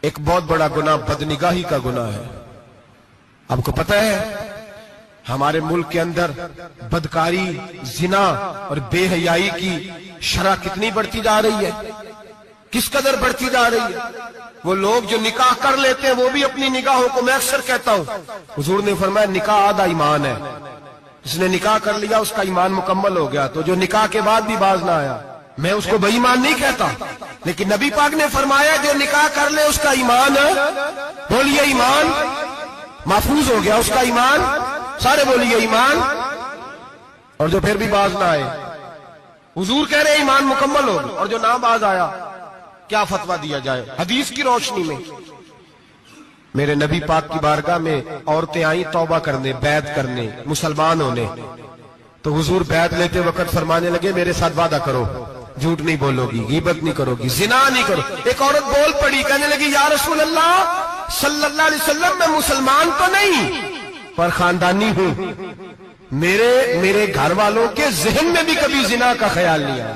ایک بہت بڑا گناہ بدنگاہی کا گناہ ہے۔ آپ کو پتہ ہے ہمارے ملک کے اندر بدکاری، زنا اور بے حیائی کی شرح کتنی بڑھتی جا رہی ہے، کس قدر بڑھتی جا رہی ہے۔ وہ لوگ جو نکاح کر لیتے ہیں وہ بھی اپنی نگاہوں کو، میں اکثر کہتا ہوں، حضور نے فرمایا نکاح آدھا ایمان ہے، جس نے نکاح کر لیا اس کا ایمان مکمل ہو گیا۔ تو جو نکاح کے بعد بھی باز نہ آیا، میں اس کو بے ایمان نہیں کہتا، لیکن نبی پاک نے فرمایا جو نکاح کر لے اس کا ایمان، بولیے ایمان محفوظ ہو گیا، اس کا ایمان، سارے بولیے ایمان۔ اور جو پھر بھی باز نہ آئے، حضور کہہ رہے ایمان مکمل ہو گیا، اور جو نہ باز آیا کیا فتویٰ دیا جائے حدیث کی روشنی میں؟ میرے نبی پاک کی بارگاہ میں عورتیں آئیں توبہ کرنے، بیعت کرنے، مسلمان ہونے، تو حضور بیعت لیتے وقت فرمانے لگے میرے ساتھ وعدہ کرو، جھوٹ نہیں بولو گی، غیبت نہیں کرو گی، زنا نہیں کرو۔ ایک عورت بول پڑی، کہنے لگی یا رسول اللہ صلی اللہ علیہ وسلم میں مسلمان تو نہیں پر خاندانی ہوں، میرے گھر والوں کے ذہن میں بھی کبھی زنا کا خیال نہیں آیا،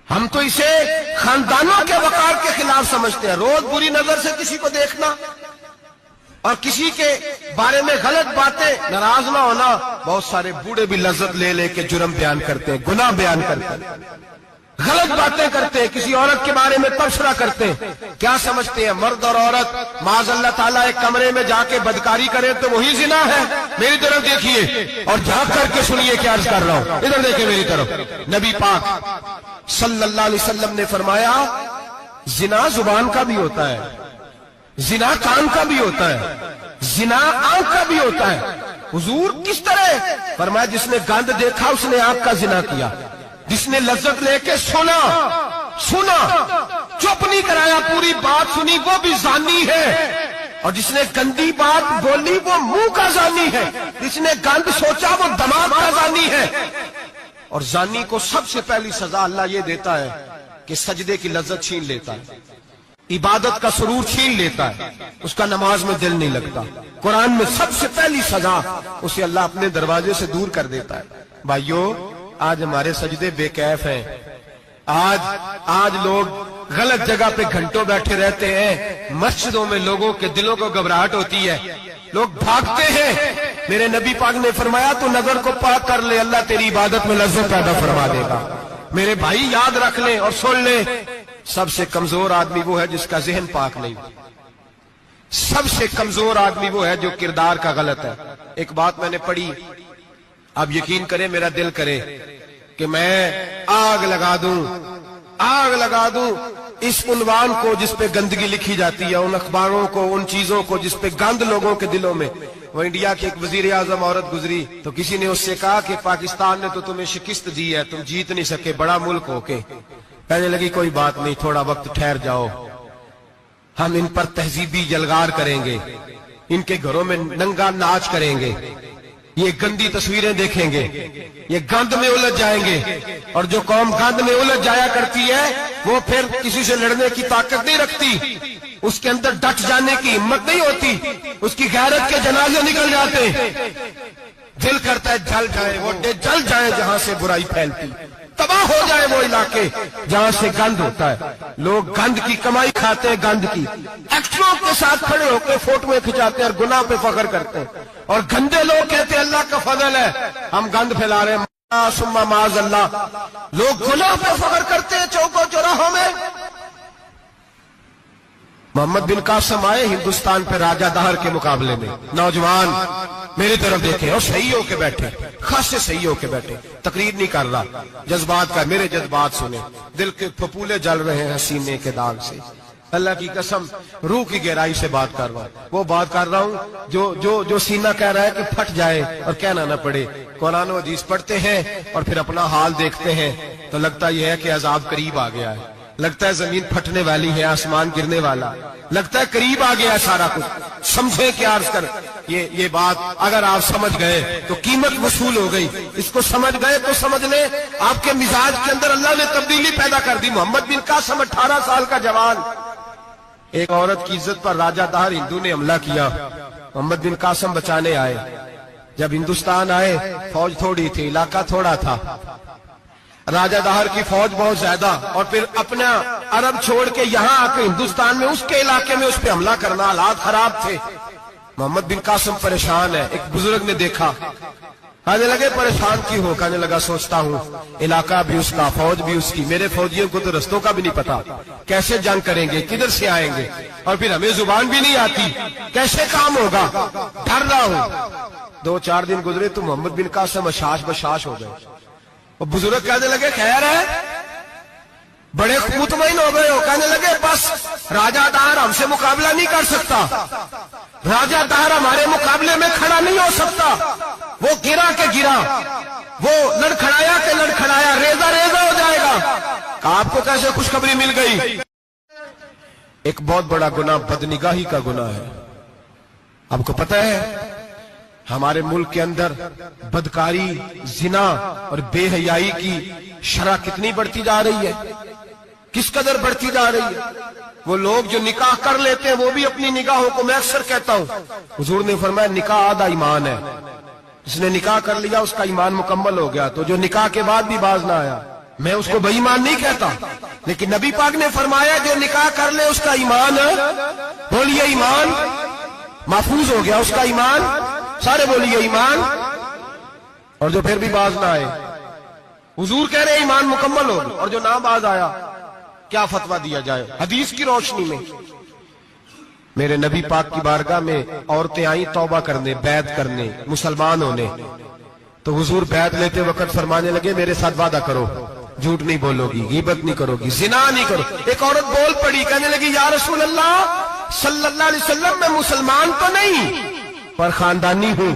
ہم تو اسے خاندانوں کے وقار کے خلاف سمجھتے ہیں۔ روز بری نظر سے کسی کو دیکھنا اور کسی کے بارے میں غلط باتیں، ناراض نہ ہونا۔ بہت سارے بوڑھے بھی لذت لے لے کے جرم بیان کرتے ہیں، گناہ بیان کرتے ہیں، غلط باتیں کرتے ہیں، کسی عورت کے بارے میں تبصرہ کرتے ہیں۔ کیا سمجھتے ہیں مرد اور عورت معاذ اللہ تعالیٰ ایک کمرے میں جا کے بدکاری کرے تو وہی زنا ہے؟ میری طرف دیکھیے اور جھانک کر کے سنیے کیا عرض کر رہا ہوں، ادھر دیکھیں میری طرف۔ نبی پاک صلی اللہ علیہ وسلم نے فرمایا زنا زبان کا بھی ہوتا ہے، زنا کان کا بھی ہوتا ہے، زنا آنکھ کا بھی ہوتا ہے۔ حضور کس طرح فرمایا جس نے گند دیکھا اس نے آنکھ کا زنا کیا، جس نے لذت لے کے سنا چپ نہیں کرایا، پوری بات سنی، وہ بھی زانی ہے، اور جس نے گندی بات بولی وہ منہ کا زانی ہے، جس نے گند سوچا وہ دماغ کا زانی ہے۔ اور زانی کو سب سے پہلی سزا اللہ یہ دیتا ہے کہ سجدے کی لذت چھین لیتا ہے، عبادت کا سرور چھین لیتا ہے، اس کا نماز میں دل نہیں لگتا۔ قرآن میں سب سے پہلی سزا اسے اللہ اپنے دروازے سے دور کر دیتا ہے۔ بھائیو آج ہمارے سجدے بے کیف ہیں، آج لوگ غلط جگہ پہ گھنٹوں بیٹھے رہتے ہیں، مسجدوں میں لوگوں کے دلوں کو گھبراہٹ ہوتی ہے، لوگ بھاگتے ہیں۔ میرے نبی پاک نے فرمایا تو نظر کو پاک کر لے، اللہ تیری عبادت میں لذت پیدا فرما دے گا۔ میرے بھائی یاد رکھ لیں اور سن لیں، سب سے کمزور آدمی وہ ہے جس کا ذہن پاک نہیں، سب سے کمزور آدمی وہ ہے جو کردار کا غلط ہے۔ ایک بات میں نے پڑھی، آپ یقین کریں میرا دل کرے کہ میں آگ لگا دوں اس عنوان کو جس پہ گندگی لکھی جاتی ہے، ان اخباروں کو، ان چیزوں کو جس پہ گند لوگوں کے دلوں میں۔ وہ انڈیا کی ایک وزیر اعظم عورت گزری تو کسی نے اس سے کہا کہ پاکستان نے تو تمہیں شکست دی ہے، تم جیت نہیں سکے بڑا ملک ہو کے۔ کہنے لگی کوئی بات نہیں، تھوڑا وقت ٹھہر جاؤ، ہم ان پر تہذیبی جلگار کریں گے، ان کے گھروں میں ننگا ناچ کریں گے، یہ گندی تصویریں دیکھیں گے، یہ گند میں الجھ جائیں گے۔ اور جو قوم گند میں الجھ جایا کرتی ہے وہ پھر کسی سے لڑنے کی طاقت نہیں رکھتی، اس کے اندر ڈٹ جانے کی ہمت نہیں ہوتی، اس کی غیرت کے جنازے نکل جاتے، دل کرتا ہے جل جائے وہ جل جائے جہاں سے برائی پھیلتی، تباہ ہو جائے وہ علاقے جہاں سے گند ہوتا ہے۔ لوگ گند کی کمائی کھاتے ہیں، گند کی، ایکٹروں کے ساتھ کھڑے ہو کے فوٹویں کھچاتے ہیں اور گناہ پہ فخر کرتے ہیں، اور گندے لوگ کہتے ہیں اللہ کا فضل ہے ہم گند پھیلا رہے ہیں، ثم معاذ اللہ۔ لوگ گناہ پہ فخر کرتے ہیں چوکوں چوراہوں میں۔ محمد بن قاسم آئے ہندوستان پہ راجہ دہر کے مقابلے میں، نوجوان میری طرف دیکھیں اور صحیح ہو کے بیٹھے، خاصے صحیح ہو کے بیٹھے، تقریر نہیں کر رہا، جذبات کا، میرے جذبات سنیں، دل کے پھپولے جل رہے ہیں سینے کے داغ سے، اللہ کی قسم روح کی گہرائی سے بات کر رہا ہوں، وہ بات کر رہا ہوں جو سینہ کہہ رہا ہے کہ پھٹ جائے اور کہنا نہ پڑے۔ قرآن و حدیث پڑھتے ہیں اور پھر اپنا حال دیکھتے ہیں تو لگتا یہ ہے کہ عذاب قریب آ گیا ہے، لگتا ہے زمین پھٹنے والی ہے، آسمان گرنے والا، لگتا ہے قریب آ گیا ہے سارا کچھ۔ سمجھے کیا عرض کر، یہ بات اگر آپ سمجھ گئے تو قیمت وصول ہو گئی، اس کو سمجھ گئے تو سمجھ لیں آپ کے مزاج کے اندر اللہ نے تبدیلی پیدا کر دی۔ محمد بن قاسم 18 سال کا جوان، ایک عورت کی عزت پر راجہ دہر ہندو نے حملہ کیا، محمد بن قاسم بچانے آئے۔ جب ہندوستان آئے فوج تھوڑی تھی، علاقہ تھوڑا تھا، راجہ دہر کی فوج بہت زیادہ، اور پھر اپنا عرب چھوڑ کے یہاں آ کے ہندوستان میں اس کے علاقے میں اس پہ حملہ کرنا، حالات خراب تھے۔ محمد بن قاسم پریشان ہے۔ ایک بزرگ نے دیکھا، کہنے لگے پریشان کی ہو؟ کہنے لگا سوچتا ہوں علاقہ بھی اس کا، فوج بھی اس کی، میرے فوجیوں کو تو رستوں کا بھی نہیں پتا، کیسے جنگ کریں گے، کدھر سے آئیں گے، اور پھر ہمیں زبان بھی نہیں آتی، کیسے کام ہوگا، ڈر رہا ہوں۔ 2-4 دن گزرے تو محمد بن قاسم اشاش بشاش ہو گئے۔ وہ بزرگ کہنے لگے خیر ہے، بڑے مطمئن ہو گئے ہو؟ کہنے لگے بس راجہ دہر ہم سے مقابلہ نہیں کر سکتا، راجہ دہر ہمارے مقابلے میں کھڑا نہیں ہو سکتا، وہ گرا کے گرا، وہ لڑکھڑایا کے لڑکھڑایا، ریزہ ریزہ ہو جائے گا۔ آپ کو کیسے خوشخبری مل گئی؟ ایک بہت بڑا گناہ بدنگاہی کا گناہ ہے۔ آپ کو پتہ ہے ہمارے ملک کے اندر بدکاری، زنا اور بے حیائی کی شرح کتنی بڑھتی جا رہی ہے، کس قدر بڑھتی جا رہی ہے۔ وہ لوگ جو نکاح کر لیتے ہیں وہ بھی اپنی نگاہوں کو، میں اکثر کہتا ہوں، حضور نے فرمایا نکاح آدھا ایمان ہے، جس نے نکاح کر لیا اس کا ایمان مکمل ہو گیا، تو جو نکاح کے بعد بھی باز نہ آیا، میں اس کو بے ایمان نہیں کہتا، لیکن نبی پاک نے فرمایا جو نکاح کر لے اس کا ایمان، بولیے ایمان محفوظ ہو گیا، اس کا ایمان، سارے بولیے ایمان، اور جو پھر بھی باز نہ آئے، حضور کہہ رہے ایمان مکمل ہو گیا، اور جو نہ باز آیا کیا فتویٰ دیا جائے حدیث کی روشنی میں؟ میرے نبی پاک کی بارگاہ میں عورتیں آئیں توبہ کرنے، بیعت کرنے، مسلمان ہونے، تو حضور بیعت لیتے وقت فرمانے لگے میرے ساتھ وعدہ کرو، جھوٹ نہیں بولو گی، غیبت نہیں کرو گی، زنا نہیں کرو۔ ایک عورت بول پڑی، کہنے لگی یا رسول اللہ صلی اللہ علیہ وسلم میں مسلمان تو نہیں پر خاندانی ہوں،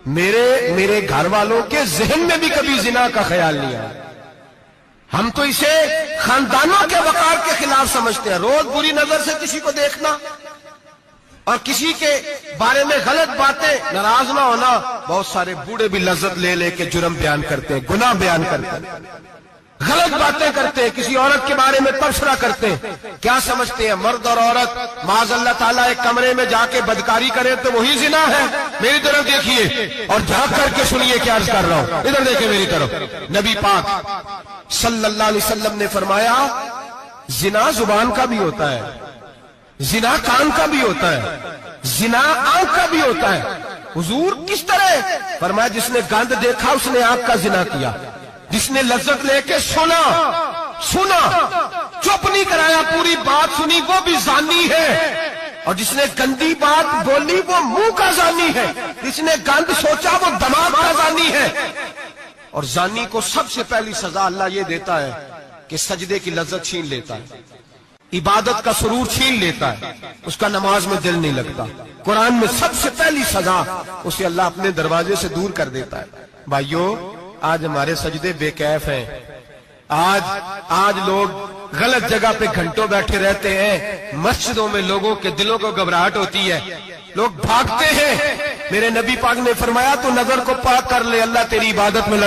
میرے گھر والوں کے ذہن میں بھی کبھی زنا کا خیال نہیں آیا، ہم تو اسے خاندانوں کے وقار کے خلاف سمجھتے ہیں۔ روز بری نظر سے کسی کو دیکھنا اور کسی کے بارے میں غلط باتیں، ناراض نہ ہونا، بہت سارے بوڑھے بھی لذت لے لے کے جرم بیان کرتے ہیں، گناہ بیان کرتے ہیں، غلط باتیں کرتے ہیں، کسی عورت کے بارے میں تبصرہ کرتے ہیں، کیا سمجھتے ہیں مرد اور عورت معاذ اللہ تعالیٰ ایک کمرے میں جا کے بدکاری کرے تو وہی زنا ہے؟ میری طرف دیکھیے اور جھانک کر کے سنیے کیا عرض کر رہا ہوں، ادھر دیکھیں میری طرف۔ نبی پاک صلی اللہ علیہ وسلم نے فرمایا زنا زبان کا بھی ہوتا ہے، زنا کان کا بھی ہوتا ہے، زنا آنکھ کا بھی ہوتا ہے۔ حضور کس طرح؟ فرمایا جس نے گند دیکھا اس نے آنکھ کا زنا کیا، جس نے لذت لے کے سنا چپ نہیں کرایا، پوری بات سنی، وہ بھی زانی ہے، اور جس نے گندی بات بولی وہ منہ کا زانی ہے، جس نے گند سوچا وہ دماغ کا زانی ہے۔ اور زانی کو سب سے پہلی سزا اللہ یہ دیتا ہے کہ سجدے کی لذت چھین لیتا ہے، عبادت کا سرور چھین لیتا ہے، اس کا نماز میں دل نہیں لگتا۔ قرآن میں سب سے پہلی سزا اسے اللہ اپنے دروازے سے دور کر دیتا ہے۔ بھائیو آج ہمارے سجدے بے کیف ہیں، آج لوگ غلط جگہ پہ گھنٹوں بیٹھے رہتے ہیں، مسجدوں میں لوگوں کے دلوں کو گھبراہٹ ہوتی ہے، لوگ بھاگتے ہیں۔ میرے نبی پاک نے فرمایا تو نظر کو پاک کر لے، اللہ تیری عبادت میں